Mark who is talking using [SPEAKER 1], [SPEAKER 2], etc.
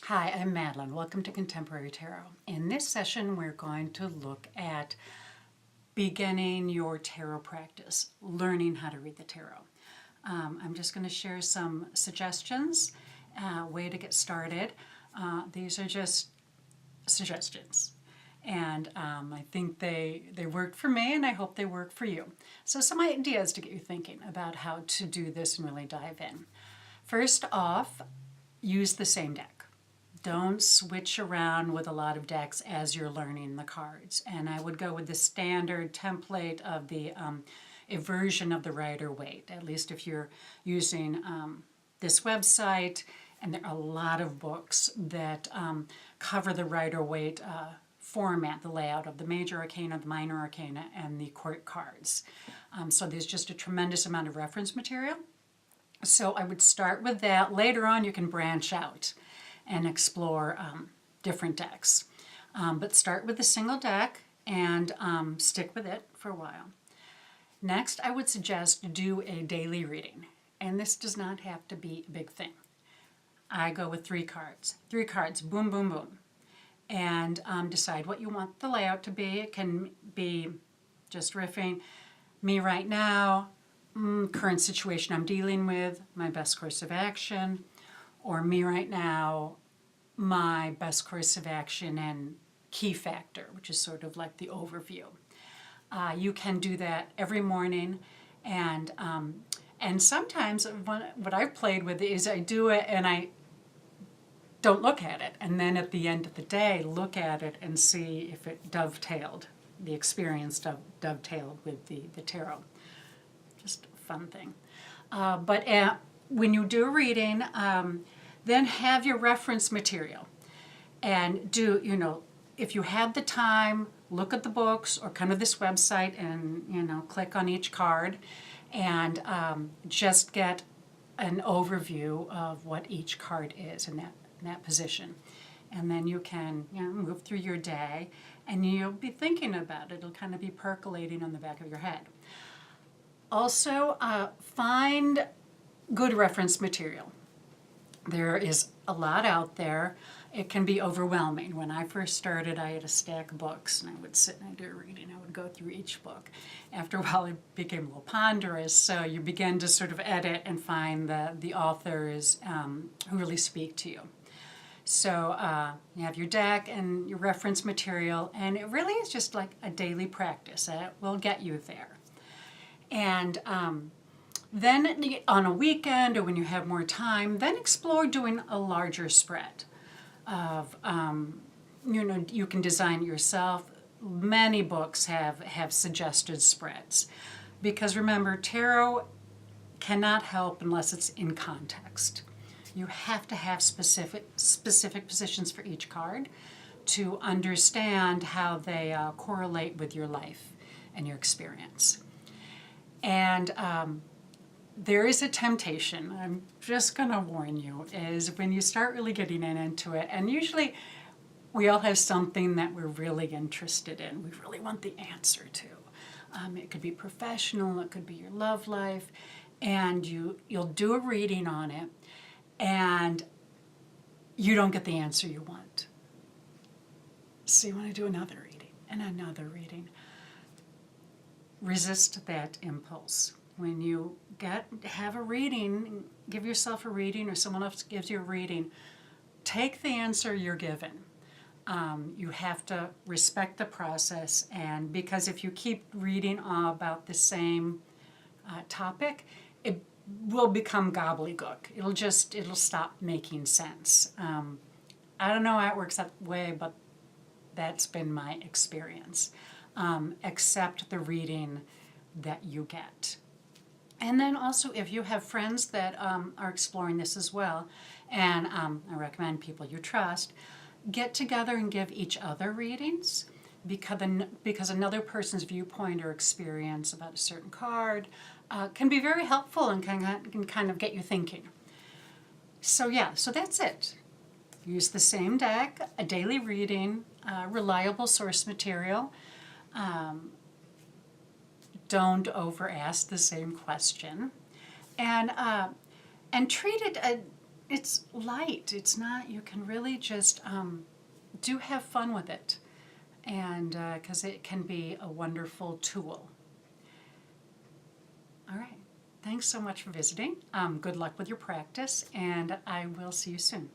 [SPEAKER 1] Hi, I'm Madeline. Welcome to Contemporary Tarot. In this session, we're going to look at beginning your tarot practice, learning how to read the tarot. I'm just going to share some suggestions, way to get started. These are just suggestions. And I think they worked for me, and I hope they work for you. So some ideas to get you thinking about how to do this and really dive in. First off, use the same deck. Don't switch around with a lot of decks as you're learning the cards. And I would go with the standard template of a version of the Rider-Waite, at least if you're using this website. And there are a lot of books that cover the Rider-Waite format, the layout of the major arcana, the minor arcana, and the court cards. So there's just a tremendous amount of reference material. So I would start with that. Later on, you can branch out and explore different decks. But start with a single deck and stick with it for a while. Next, I would suggest do a daily reading. And this does not have to be a big thing. I go with 3 cards. 3 cards, boom, boom, boom. And decide what you want the layout to be. It can be just riffing, me right now, current situation I'm dealing with, my best course of action, or me right now, my best course of action and key factor, which is sort of like the overview. You can do that every morning, and sometimes what I've played with is I do it and I don't look at it, and then at the end of the day, look at it and see if it dovetailed, the experience dovetailed with the tarot. Just a fun thing. But when you do a reading, then have your reference material. And if you have the time, look at the books or come to this website and, click on each card and just get an overview of what each card is in that position. And then you can move through your day and you'll be thinking about it. It'll kind of be percolating on the back of your head. Also, find good reference material. There is a lot out there. It can be overwhelming. When I first started, I had a stack of books, and I would sit and I'd do a reading. I would go through each book. After a while, it became a little ponderous, so you begin to sort of edit and find the authors who really speak to you. So you have your deck and your reference material, and it really is just like a daily practice. It will get you there. And then on a weekend or when you have more time, then explore doing a larger spread of, you can design it yourself. Many books have suggested spreads. Because remember, tarot cannot help unless it's in context. You have to have specific positions for each card to understand how they correlate with your life and your experience. And there is a temptation, I'm just going to warn you, is when you start really getting into it, and usually we all have something that we're really interested in, we really want the answer to. It could be professional, it could be your love life, and you'll do a reading on it, and you don't get the answer you want. So you want to do another reading, and another reading. Resist that impulse. When you have a reading, give yourself a reading or someone else gives you a reading, take the answer you're given. You have to respect the process, and because if you keep reading about the same topic, it will become gobbledygook. It'll stop making sense. I don't know how it works that way, but that's been my experience. Accept the reading that you get. And then also, if you have friends that are exploring this as well, and I recommend people you trust, get together and give each other readings because another person's viewpoint or experience about a certain card can be very helpful and can kind of get you thinking. So that's it. Use the same deck, a daily reading, reliable source material. Don't over ask the same question, and treat it it's light. It's not, you can really just do have fun with it, and because it can be a wonderful tool. All right. Thanks so much for visiting. Good luck with your practice, and I will see you soon.